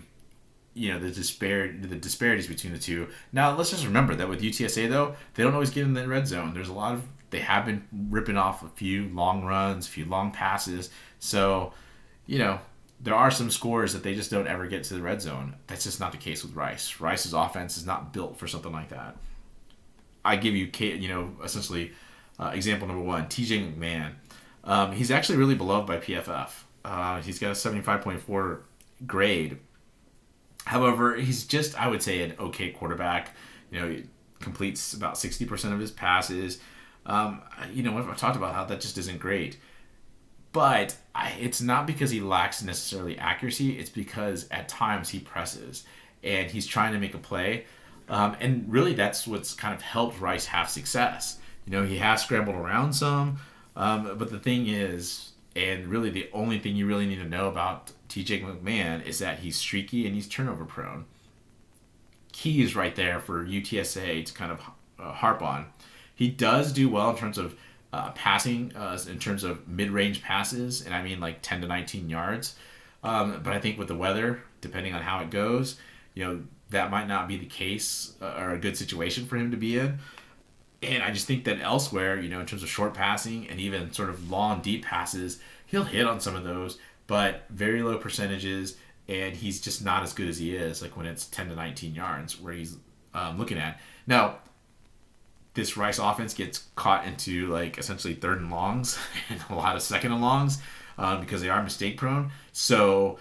the disparities between the two. Now, let's just remember that with UTSA, though, they don't always get in the red zone. There's they have been ripping off a few long runs, a few long passes. So, there are some scores that they just don't ever get to the red zone. That's just not the case with Rice. Rice's offense is not built for something like that. I give you, essentially, example number 1, TJ McMahon. He's actually really beloved by PFF. He's got a 75.4 grade. However, he's just, I would say, an okay quarterback. He completes about 60% of his passes. I've talked about how that just isn't great. But it's not because he lacks necessarily accuracy. It's because at times he presses and he's trying to make a play. And really that's what's kind of helped Rice have success. He has scrambled around some. But the thing is, and really the only thing you really need to know about TJ McMahon is that he's streaky and he's turnover prone. Key is right there for UTSA to kind of harp on. He does do well in terms of passing, in terms of mid-range passes, and I mean like 10 to 19 yards. But I think with the weather, depending on how it goes, that might not be the case or a good situation for him to be in. And I just think that elsewhere, in terms of short passing and even sort of long, deep passes, he'll hit on some of those, but very low percentages, and he's just not as good as he is, like when it's 10 to 19 yards where he's looking at. Now, this Rice offense gets caught into like essentially third and longs and a lot of second and longs because they are mistake prone. So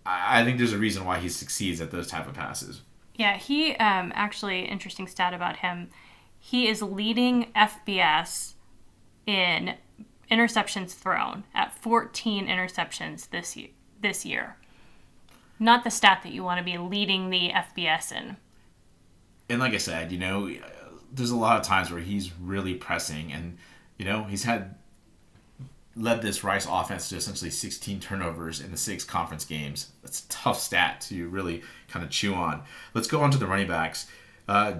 I think there's a reason why he succeeds at those type of passes. Yeah, he actually, interesting stat about him, he is leading FBS in interceptions thrown at 14 interceptions this year. Not the stat that you want to be leading the FBS in. And like I said, there's a lot of times where he's really pressing, and he's led this Rice offense to essentially 16 turnovers in the 6 conference games. That's a tough stat to really kind of chew on. Let's go on to the running backs.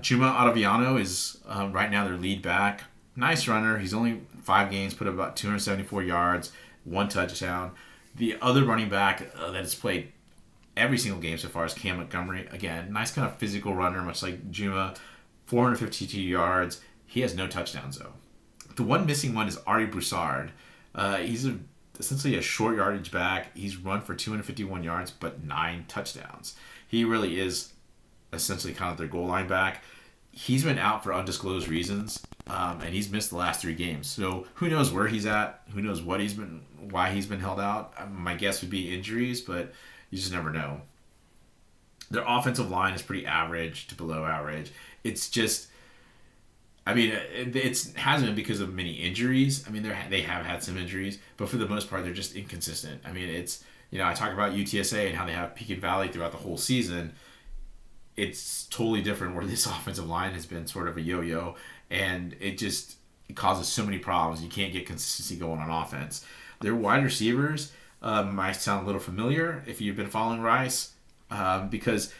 Juma Ottaviano is right now their lead back. Nice runner. He's only 5 games, put up about 274 yards, 1 touchdown. The other running back that has played every single game so far is Cam Montgomery. Again, nice kind of physical runner, much like Juma. 452 yards. He has no touchdowns, though. The one missing one is Ari Broussard. He's essentially a short yardage back. He's run for 251 yards, but 9 touchdowns. He really is essentially kind of their goal line back. He's been out for undisclosed reasons, and he's missed the last 3 games. So who knows where he's at? Who knows why he's been held out? My guess would be injuries, but you just never know. Their offensive line is pretty average to below average. It's just, it hasn't been because of many injuries. They have had some injuries, but for the most part, they're just inconsistent. I talk about UTSA and how they have peak and valley throughout the whole season. It's totally different where this offensive line has been sort of a yo-yo, and it causes so many problems. You can't get consistency going on offense. Their wide receivers might sound a little familiar if you've been following Rice, because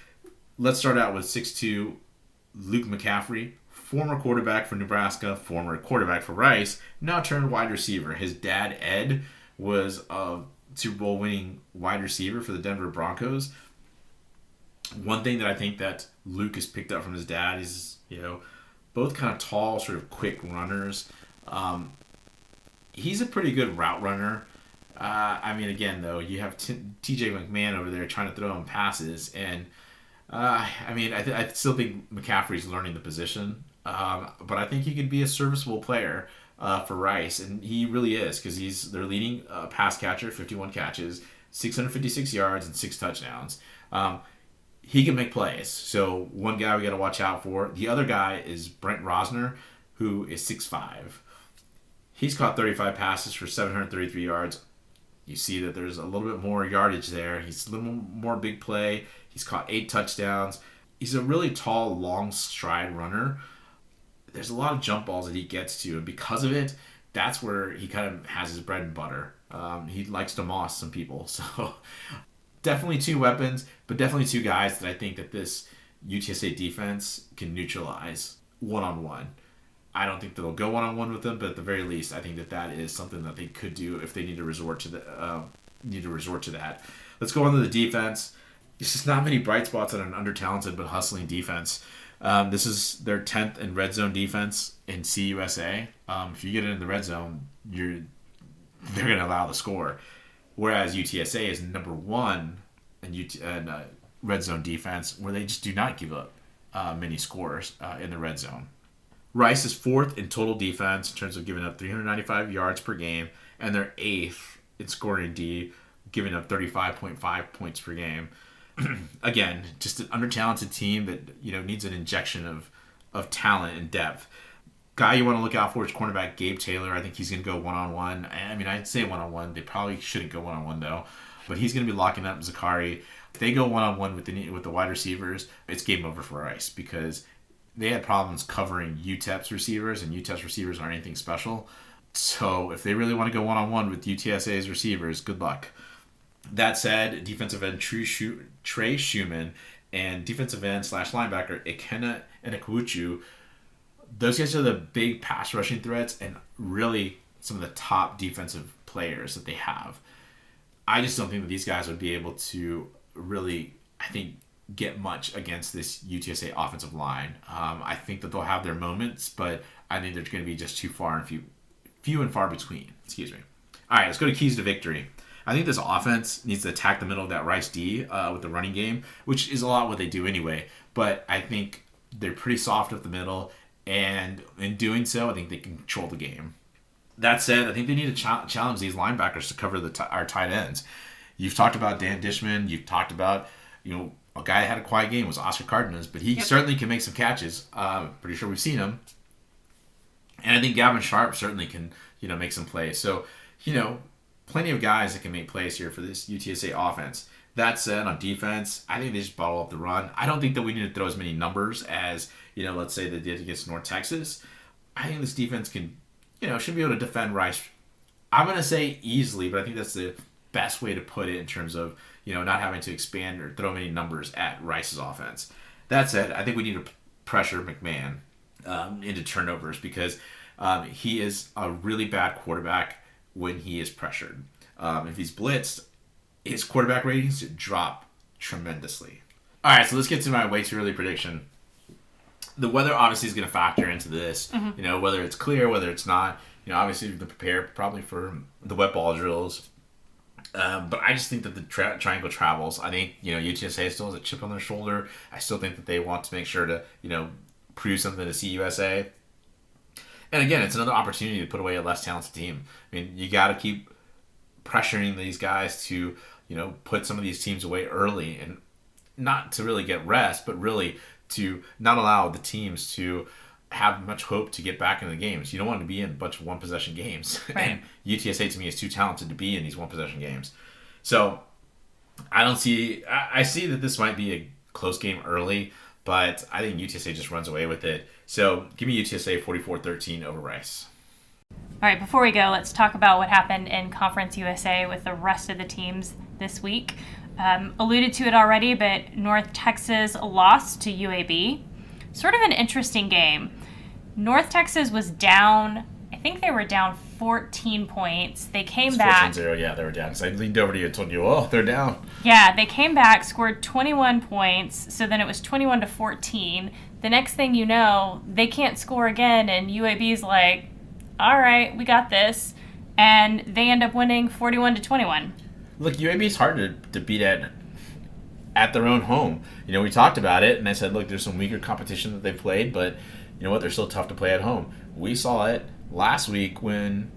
let's start out with 6'2", Luke McCaffrey, former quarterback for Nebraska, former quarterback for Rice, now turned wide receiver. His dad, Ed, was a Super Bowl winning wide receiver for the Denver Broncos. One thing that I think that Luke has picked up from his dad is, both kind of tall, sort of quick runners. He's a pretty good route runner. Again, though, you have TJ McMahon over there trying to throw him passes, and I still think McCaffrey's learning the position, but I think he could be a serviceable player for Rice, and he really is, because he's their leading pass catcher, 51 catches, 656 yards, and 6 touchdowns. He can make plays, so one guy we got to watch out for. The other guy is Brent Rosner, who is 6'5". He's caught 35 passes for 733 yards. You see that there's a little bit more yardage there. He's a little more big play. He's caught 8 touchdowns. He's a really tall, long stride runner. There's a lot of jump balls that he gets to, and because of it, that's where he kind of has his bread and butter. He likes to moss some people. So definitely 2 weapons, but definitely 2 guys that I think that this UTSA defense can neutralize one-on-one. I don't think they'll go one-on-one with them, but at the very least, I think that is something that they could do if they need to resort to that. Let's go on to the defense. There's just not many bright spots on an under-talented but hustling defense. This is their 10th in red zone defense in CUSA. If you get it in the red zone, they're going to allow the score. Whereas UTSA is number 1 in red zone defense, where they just do not give up many scores in the red zone. Rice is 4th in total defense in terms of giving up 395 yards per game, and they're 8th in scoring D, giving up 35.5 points per game. Again, just an under-talented team that needs an injection of talent and depth. Guy you want to look out for is cornerback Gabe Taylor. I think he's going to go one-on-one. I'd say one-on-one. They probably shouldn't go one-on-one, though. But he's going to be locking up Zakari. If they go one-on-one with the wide receivers, it's game over for Rice, because they had problems covering UTEP's receivers, and UTEP's receivers aren't anything special. So if they really want to go one-on-one with UTSA's receivers, good luck. That said, defensive end Trey Schumann and defensive end / linebacker Ikenna and Akuchu, those guys are the big pass rushing threats and really some of the top defensive players that they have. I just don't think that these guys would be able to really, I think, get much against this UTSA offensive line. I think that they'll have their moments, but I think they're going to be just too far and few and far between. Excuse me. All right, let's go to keys to victory. I think this offense needs to attack the middle of that Rice D with the running game, which is a lot what they do anyway. But I think they're pretty soft up the middle, and in doing so, I think they can control the game. That said, I think they need to challenge these linebackers to cover our tight ends. You've talked about Dan Dishman. You've talked about, a guy that had a quiet game was Oscar Cardenas, but he certainly can make some catches. Pretty sure we've seen him. And I think Gavin Sharp certainly can, make some plays. So, plenty of guys that can make plays here for this UTSA offense. That said, on defense, I think they just bottle up the run. I don't think that we need to throw as many numbers as, let's say they did against North Texas. I think this defense can, should be able to defend Rice. I'm going to say easily, but I think that's the best way to put it in terms of, not having to expand or throw many numbers at Rice's offense. That said, I think we need to pressure McMahon into turnovers because he is a really bad quarterback when he is pressured. If he's blitzed, his quarterback ratings drop tremendously. All right, so let's get to my way too early prediction. The weather obviously is going to factor into this. Mm-hmm. Whether it's clear, whether it's not. Obviously they're prepared probably for the wet ball drills. But I just think that the triangle travels. I think, UTSA still has a chip on their shoulder. I still think that they want to make sure to, prove something to CUSA. And again, it's another opportunity to put away a less talented team. I mean, you got to keep pressuring these guys to, put some of these teams away early and not to really get rest, but really to not allow the teams to have much hope to get back into the games. You don't want to be in a bunch of one-possession games. Right. And UTSA, to me, is too talented to be in these one-possession games. So I see that this might be a close game early, but I think UTSA just runs away with it. So give me UTSA 44-13 over Rice. All right, before we go, let's talk about what happened in Conference USA with the rest of the teams this week. Alluded to it already, but North Texas lost to UAB. Sort of an interesting game. North Texas was down, I think they were down 14 points. They came back. 14-0, yeah, they were down. So I leaned over to you and told you, they're down. Yeah, they came back, scored 21 points, so then it was 21-14. The next thing you know, they can't score again, and UAB's like, all right, we got this. And they end up winning 41-21. Look, UAB is hard to beat at their own home. We talked about it, and I said, look, there's some weaker competition that they played, but you know what? They're still tough to play at home. We saw it last week when,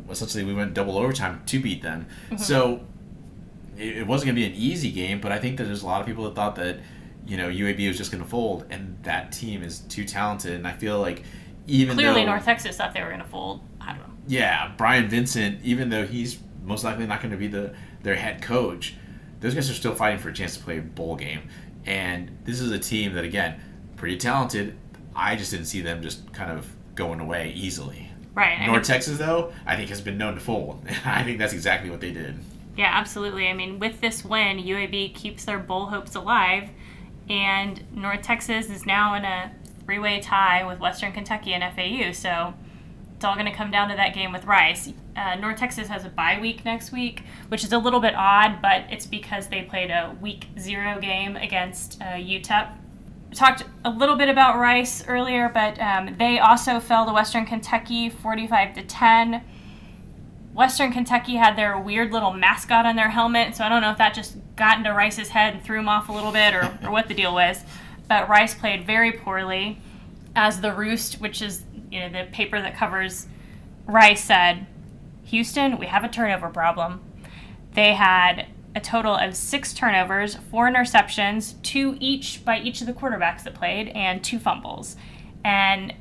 essentially we went double overtime to beat them. Mm-hmm. So it wasn't going to be an easy game, but I think that there's a lot of people that thought that, UAB was just going to fold, and that team is too talented, and I feel like Clearly North Texas thought they were going to fold. I don't know. Yeah, Brian Vincent, even though he's most likely not going to be their head coach, those guys are still fighting for a chance to play a bowl game. And this is a team that, again, pretty talented. I just didn't see them just kind of going away easily. Right. North Texas, though, I think has been known to fold. I think that's exactly what they did. Yeah, absolutely. I mean, with this win, UAB keeps their bowl hopes alive, and North Texas is now in a three-way tie with Western Kentucky and FAU. So it's all going to come down to that game with Rice. North Texas has a bye week next week, which is a little bit odd, but it's because they played a week 0 game against UTEP. We talked a little bit about Rice earlier, but they also fell to Western Kentucky 45-10. Western Kentucky had their weird little mascot on their helmet, so I don't know if that just got into Rice's head and threw him off a little bit or what the deal was. But Rice played very poorly. As the Roost, which is the paper that covers Rice, said, Houston, we have a turnover problem. They had a total of 6 turnovers, 4 interceptions, 2 each by each of the quarterbacks that played, and 2 fumbles. And,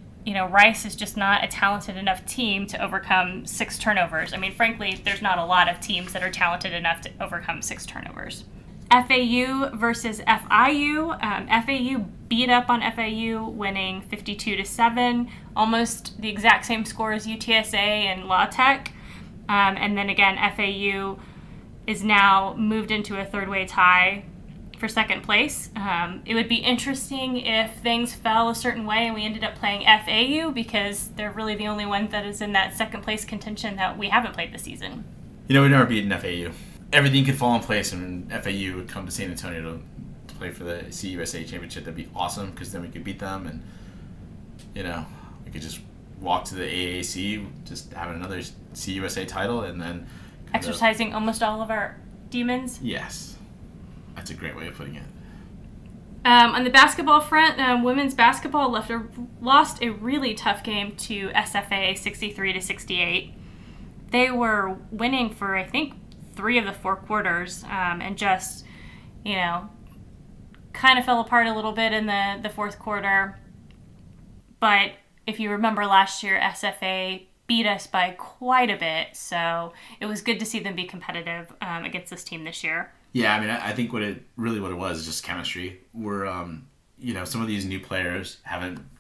Rice is just not a talented enough team to overcome 6 turnovers. I mean, frankly, there's not a lot of teams that are talented enough to overcome 6 turnovers. FAU versus FIU. FAU beat up on FAU, winning 52-7, almost the exact same score as UTSA and La Tech. And then again, FAU is now moved into a third-way tie for second place. It would be interesting if things fell a certain way and we ended up playing FAU, because they're really the only one that is in that second place contention that we haven't played this season. We've never beaten FAU. Everything could fall in place and FAU would come to San Antonio to play for the CUSA championship. That'd be awesome, because then we could beat them and, we could just walk to the AAC, just having another CUSA title, and then exercising almost all of our demons. Yes. That's a great way of putting it. On the basketball front, women's basketball lost a really tough game to SFA 63-68. They were winning for, I think, 3 of the 4 quarters, and just, kind of fell apart a little bit in the fourth quarter. But if you remember last year, SFA beat us by quite a bit, so it was good to see them be competitive against this team this year. Yeah, I mean, I think what it was is just chemistry. We're, some of these new players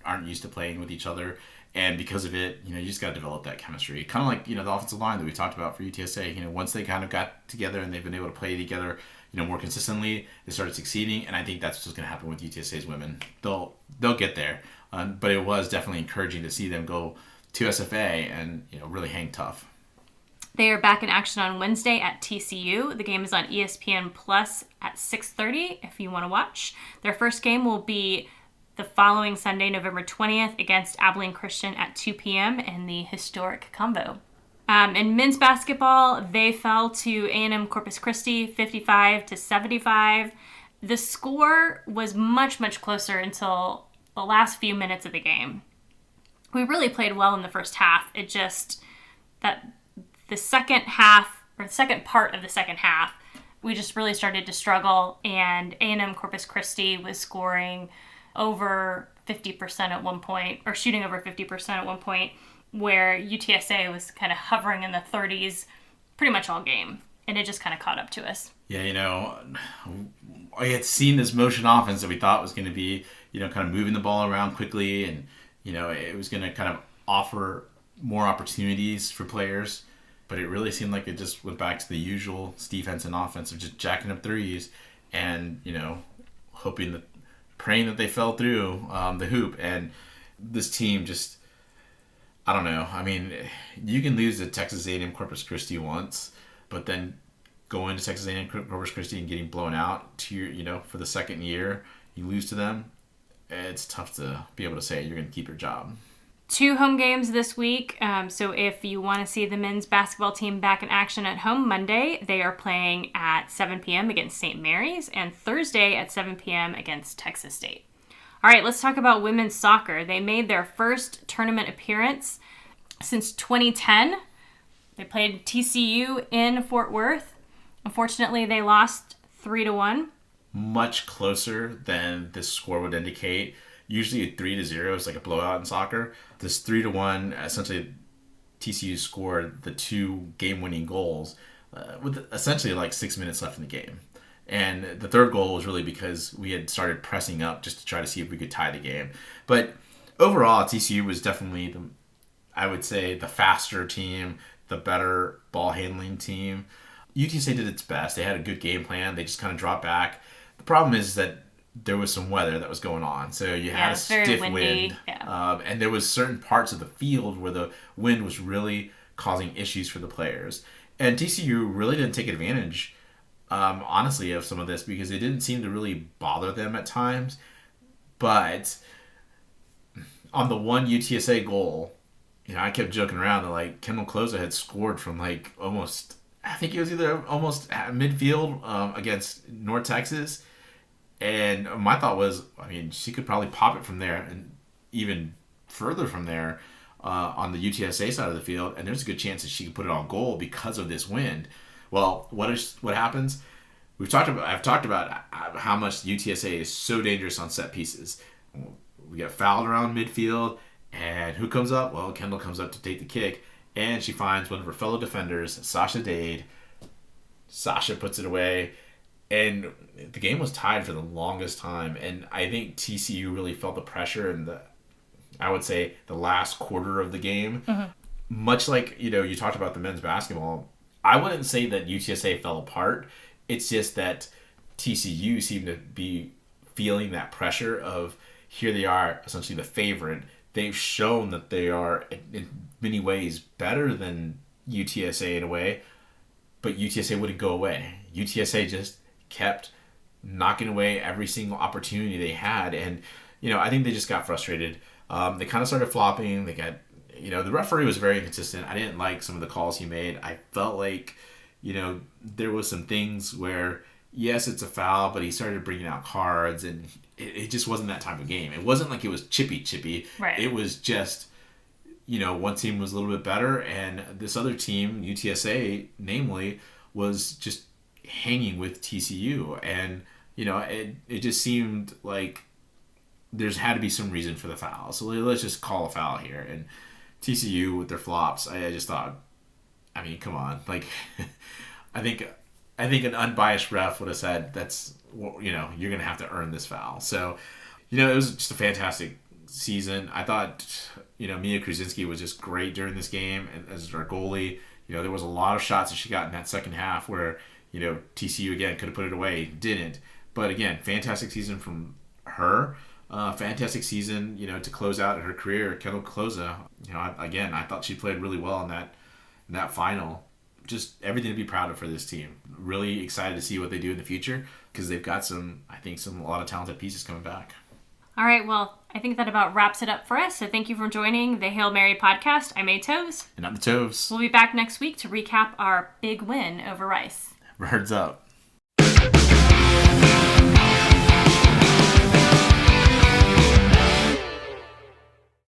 aren't used to playing with each other, and because of it, you just got to develop that chemistry. Kind of like, the offensive line that we talked about for UTSA. Once they kind of got together and they've been able to play together, more consistently, they started succeeding, and I think that's what's going to happen with UTSA's women. They'll get there, but it was definitely encouraging to see them go to SFA and really hang tough. They are back in action on Wednesday at TCU. The game is on ESPN Plus at 6:30 if you want to watch. Their first game will be the following Sunday, November 20th, against Abilene Christian at 2 p.m. in the historic Combo. In men's basketball, they fell to A&M Corpus Christi 55-75. The score was much, much closer until the last few minutes of the game. We really played well in the first half. It just that the second part of the second half, we just really started to struggle, and A&M Corpus Christi was scoring over 50% at one point, or shooting over 50% at one point, where UTSA was kind of hovering in the 30s pretty much all game, and it just kind of caught up to us. Yeah, I had seen this motion offense that we thought was going to be, kind of moving the ball around quickly, and, it was going to kind of offer more opportunities for players. But it really seemed like it just went back to the usual Steve Henson offense of just jacking up threes and, praying that they fell through the hoop. And this team just, I don't know. I mean, you can lose to Texas A&M Corpus Christi once, but then going to Texas A&M Corpus Christi and getting blown out to for the second year, you lose to them. It's tough to be able to say you're going to keep your job. 2 home games this week. So if you want to see the men's basketball team back in action at home, Monday, they are playing at 7 p.m. against St. Mary's, and Thursday at 7 p.m. against Texas State. All right, let's talk about women's soccer. They made their first tournament appearance since 2010. They played TCU in Fort Worth. Unfortunately, they lost 3-1. Much closer than this score would indicate. Usually a 3-0 is like a blowout in soccer. This 3-1, essentially TCU scored the 2 game-winning goals with essentially like 6 minutes left in the game. And the third goal was really because we had started pressing up just to try to see if we could tie the game. But overall, TCU was definitely, I would say, the faster team, the better ball-handling team. UTSA did its best. They had a good game plan. They just kind of dropped back. The problem is that there was some weather that was going on. So you had a stiff wind. Yeah. And there was certain parts of the field where the wind was really causing issues for the players. And TCU really didn't take advantage, honestly, of some of this because it didn't seem to really bother them at times. But on the one UTSA goal, I kept joking around that like Kendall Closa had scored from like almost, I think it was either almost at midfield against North Texas. And my thought was, she could probably pop it from there and even further from there on the UTSA side of the field. And there's a good chance that she could put it on goal because of this wind. Well, what happens? I've talked about how much UTSA is so dangerous on set pieces. We get fouled around midfield, and who comes up? Well, Kendall comes up to take the kick, and she finds one of her fellow defenders, Sasha Dade. Sasha puts it away. And the game was tied for the longest time. And I think TCU really felt the pressure in I would say, the last quarter of the game. Mm-hmm. Much like, you talked about the men's basketball. I wouldn't say that UTSA fell apart. It's just that TCU seemed to be feeling that pressure of here they are, essentially the favorite. They've shown that they are in many ways better than UTSA in a way, but UTSA wouldn't go away. UTSA just kept knocking away every single opportunity they had, and I think they just got frustrated. They kind of started flopping. They got, the referee was very inconsistent. I didn't like some of the calls he made. I felt like, there was some things where, yes, it's a foul, but he started bringing out cards, and it just wasn't that type of game. It wasn't like it was chippy. Right. It was just, one team was a little bit better, and this other team, UTSA, namely, was just hanging with TCU. And, it just seemed like there's had to be some reason for the foul. So let's just call a foul here. And TCU with their flops, I just thought, I mean, come on. Like, I think an unbiased ref would have said, that's, you're going to have to earn this foul. So, it was just a fantastic season. I thought, Mia Krasinski was just great during this game and as our goalie. There was a lot of shots that she got in that second half where, TCU, again, could have put it away. Didn't. But, again, fantastic season from her. Fantastic season, to close out her career. Kendall Cloza, I thought she played really well in that final. Just everything to be proud of for this team. Really excited to see what they do in the future because they've got a lot of talented pieces coming back. All right, well, I think that about wraps it up for us. So thank you for joining the Hail Mary podcast. I'm A-Toves. And I'm the Toves. We'll be back next week to recap our big win over Rice. Birds up.